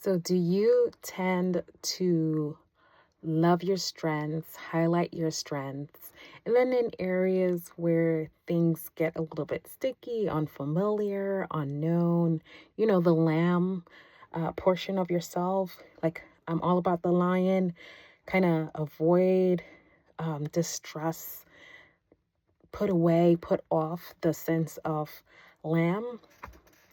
So, do you tend to love your strengths, highlight your strengths, and then in areas where things get a little bit sticky, unfamiliar, unknown, the lamb portion of yourself, like I'm all about the lion, kind of avoid distress, put away, put off the sense of lamb.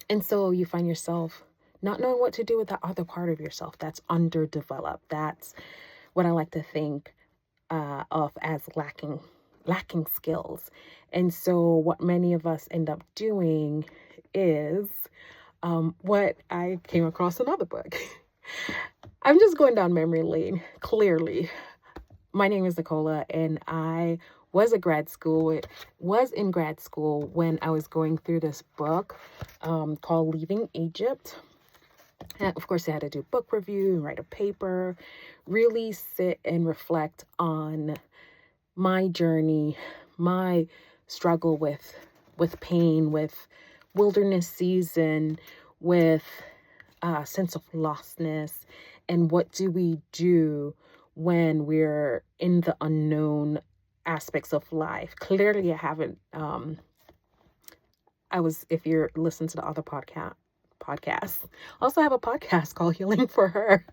And so you find yourself not knowing what to do with that other part of yourself that's underdeveloped. That's what I like to think of as lacking skills. And so what many of us end up doing is what I came across another book. I'm just going down memory lane, clearly. My name is Nicola, and I was in grad school when I was going through this book called Leaving Egypt. And of course, I had to do book review and write a paper, really sit and reflect on my journey, my struggle with pain, with wilderness season, with a sense of lostness, and what do we do when we're in the unknown aspects of life. Clearly, I haven't. If you're listening to the other podcasts, I also have a podcast called Healing for Her.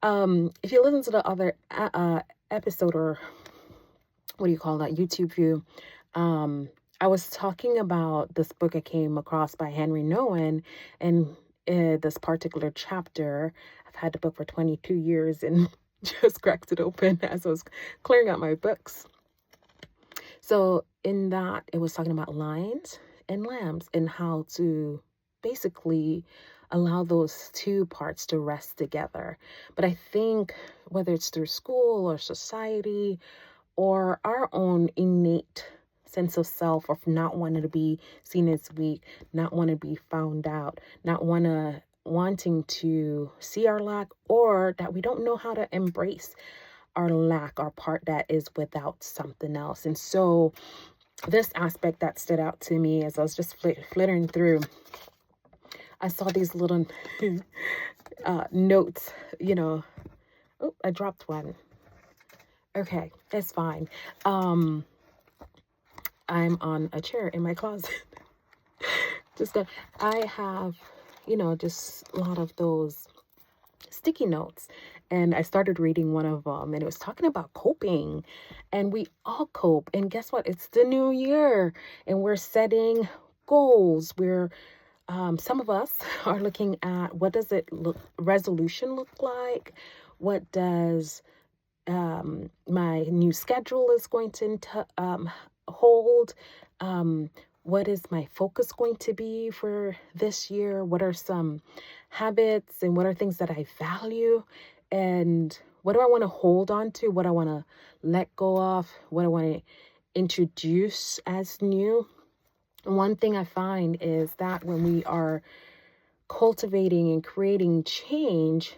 If you listen to the other episode, or what do you call that, YouTube view, I was talking about this book I came across by Henry Nouwen, and this particular chapter, I've had the book for 22 years and just cracked it open as I was clearing out my books. So in that, it was talking about lions and lambs and how to basically allow those two parts to rest together. But I think whether it's through school or society or our own innate sense of self of not wanting to be seen as weak, not want to be found out, not wanting to see our lack, or that we don't know how to embrace our lack, our part that is without something else. And so this aspect that stood out to me as I was just flittering through, I saw these little notes, Oh, I dropped one. Okay, it's fine. I'm on a chair in my closet. I have, just a lot of those sticky notes. And I started reading one of them, and it was talking about coping. And we all cope. And guess what? It's the new year, and we're setting goals. Some of us are looking at what does resolution look like? What does my new schedule is going to hold? What is my focus going to be for this year? What are some habits and what are things that I value? And what do I want to hold on to? What I want to let go of? What I want to introduce as new? One thing I find is that when we are cultivating and creating change,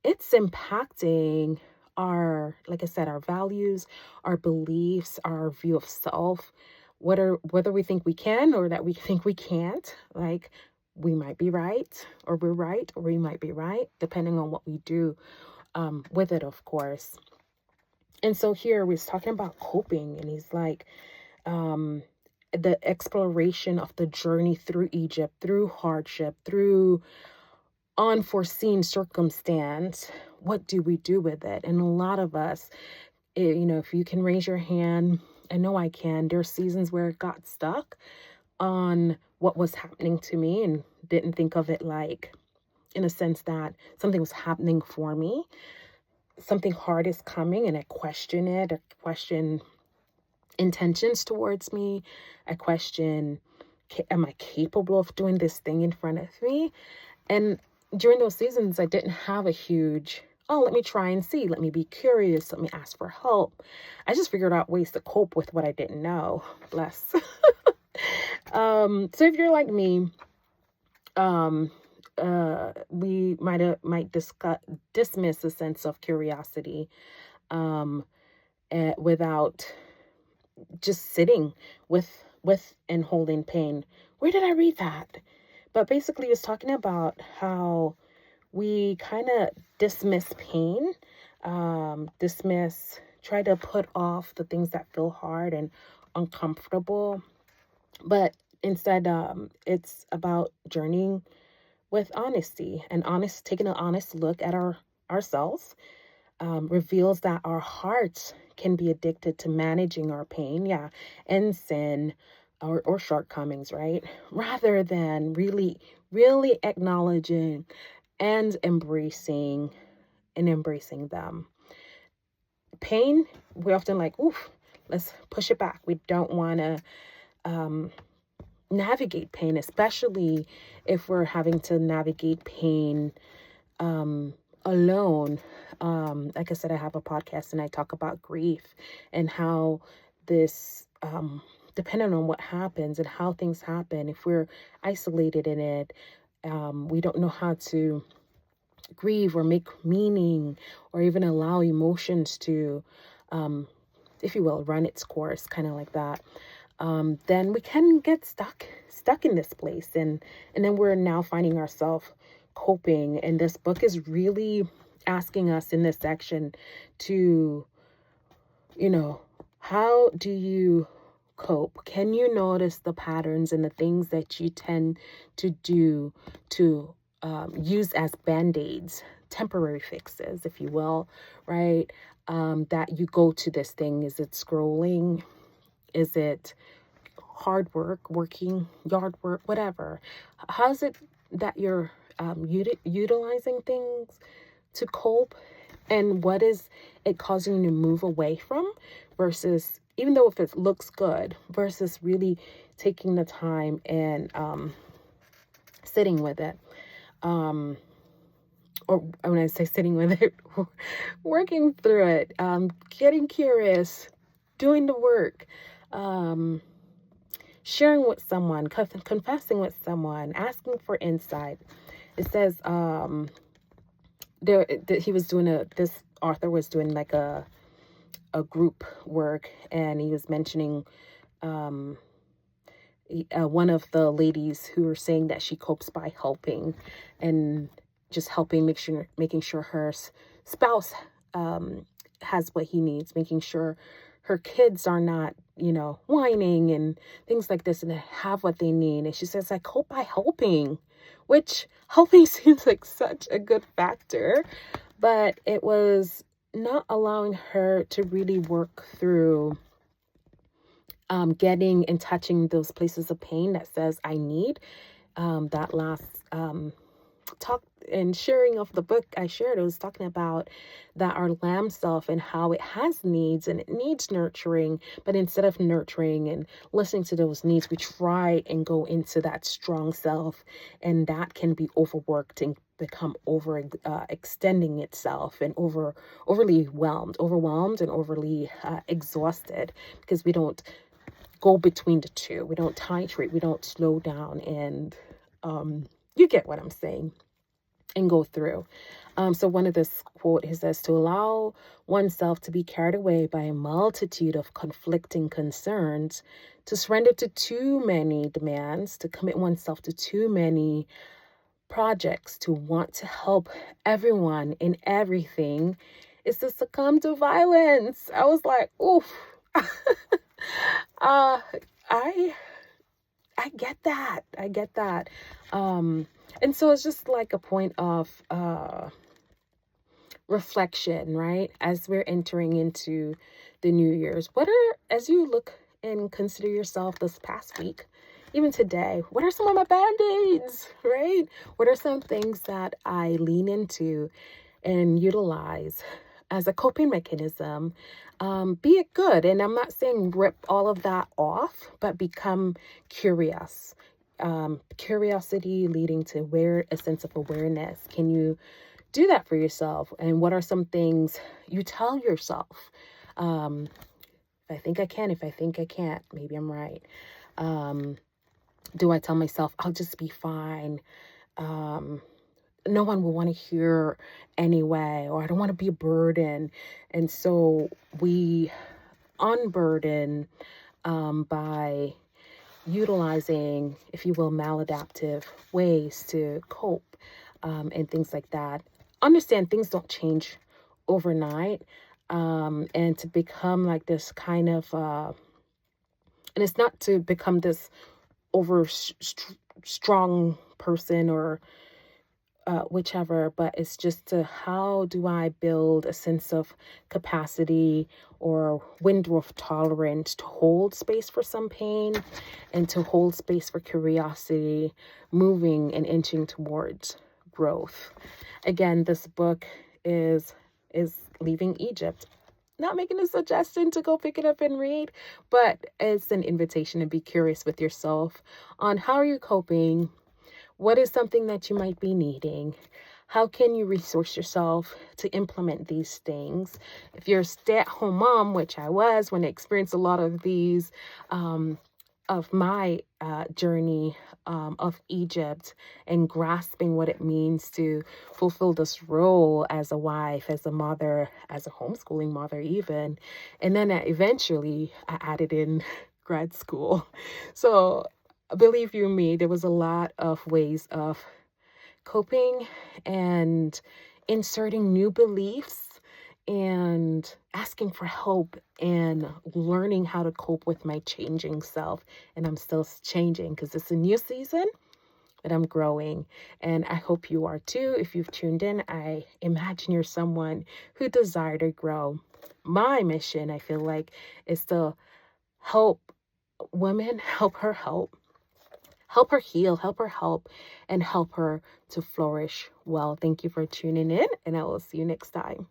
it's impacting like I said, our values, our beliefs, our view of self, whether we think we can or that we think we can't. Like, we might be right, or we're right, or we might be right, depending on what we do with it, of course. And so here we're talking about coping, and he's like, the exploration of the journey through Egypt, through hardship, through unforeseen circumstance. What do we do with it? And a lot of us, if you can raise your hand, I know I can. There are seasons where it got stuck on what was happening to me and didn't think of it like, in a sense that something was happening for me. Something hard is coming, and I question it. I question intentions towards me. I question, am I capable of doing this thing in front of me? And during those seasons, I didn't have a huge, let me try and see. Let me be curious. Let me ask for help. I just figured out ways to cope with what I didn't know. Bless. So if you're like me, we might dismiss a sense of curiosity without just sitting with and holding pain. Where did I read that? But basically, it's talking about how we kind of dismiss pain, try to put off the things that feel hard and uncomfortable. But instead, it's about journeying with honesty and taking an honest look at ourselves. Reveals that our hearts can be addicted to managing our pain, and sin or shortcomings, right? Rather than really acknowledging and embracing them. Pain, we're often like, oof, let's push it back. We don't want to navigate pain, especially if we're having to navigate pain alone. Like I said, I have a podcast and I talk about grief and how this, depending on what happens and how things happen, if we're isolated in it, we don't know how to grieve or make meaning or even allow emotions to, if you will, run its course, kind of like that. Then we can get stuck in this place, and then we're now finding ourselves coping. And this book is really asking us in this section to, how do you cope? Can you notice the patterns and the things that you tend to do to use as band-aids, temporary fixes, if you will, right? That you go to this thing. Is it scrolling? Is it hard work, yard work, whatever? How is it that you're utilizing things to cope? And what is it causing you to move away from versus, even though if it looks good, versus really taking the time and sitting with it? Or when I say sitting with it, working through it, getting curious, doing the work, sharing with someone, confessing with someone, asking for insight. It says he was doing this author was doing like a group work, and he was mentioning one of the ladies who were saying that she copes by helping, and just helping, making sure her spouse has what he needs, making sure her kids are not, whining and things like this, and have what they need. And she says, I cope by helping, which helping seems like such a good factor, but it was not allowing her to really work through getting and touching those places of pain that says I need. That last talk and sharing of the book I shared, it was talking about that our lamb self and how it has needs and it needs nurturing, but instead of nurturing and listening to those needs, we try and go into that strong self, and that can be overworked and become extending itself and overly overwhelmed and overly exhausted, because we don't go between the two. We don't titrate, we don't slow down, and you get what I'm saying, and go through. So one of this quote, he says, to allow oneself to be carried away by a multitude of conflicting concerns, to surrender to too many demands, to commit oneself to too many projects, to want to help everyone in everything, is to succumb to violence. I was like, oof. I get that. And so it's just like a point of reflection, right? As we're entering into the New Year's, as you look and consider yourself this past week, even today, what are some of my band-aids, right? What are some things that I lean into and utilize as a coping mechanism? Be it good. And I'm not saying rip all of that off, but become curious. Curiosity leading to a sense of awareness. Can you do that for yourself? And what are some things you tell yourself? If I think I can, if I think I can't, maybe I'm right. Do I tell myself I'll just be fine? No one will want to hear anyway, or I don't want to be a burden. And so we unburden by utilizing, if you will, maladaptive ways to cope. and things like that. Understand things don't change overnight, and to become like this kind of, and it's not to become this strong person or whichever, but it's just to how do I build a sense of capacity or window of tolerance to hold space for some pain and to hold space for curiosity, moving and inching towards growth. Again, this book is Leaving Egypt. Not making a suggestion to go pick it up and read, but it's an invitation to be curious with yourself on how are you coping. What is something that you might be needing? How can you resource yourself to implement these things? If you're a stay-at-home mom, which I was when I experienced a lot of these, of my journey of Egypt and grasping what it means to fulfill this role as a wife, as a mother, as a homeschooling mother even. And then eventually I added in grad school. So believe you me, there was a lot of ways of coping and inserting new beliefs and asking for help and learning how to cope with my changing self. And I'm still changing because it's a new season, but I'm growing. And I hope you are too. If you've tuned in, I imagine you're someone who desires to grow. My mission, I feel like, is to help women, help her heal, help her help, and help her to flourish well. Thank you for tuning in, and I will see you next time.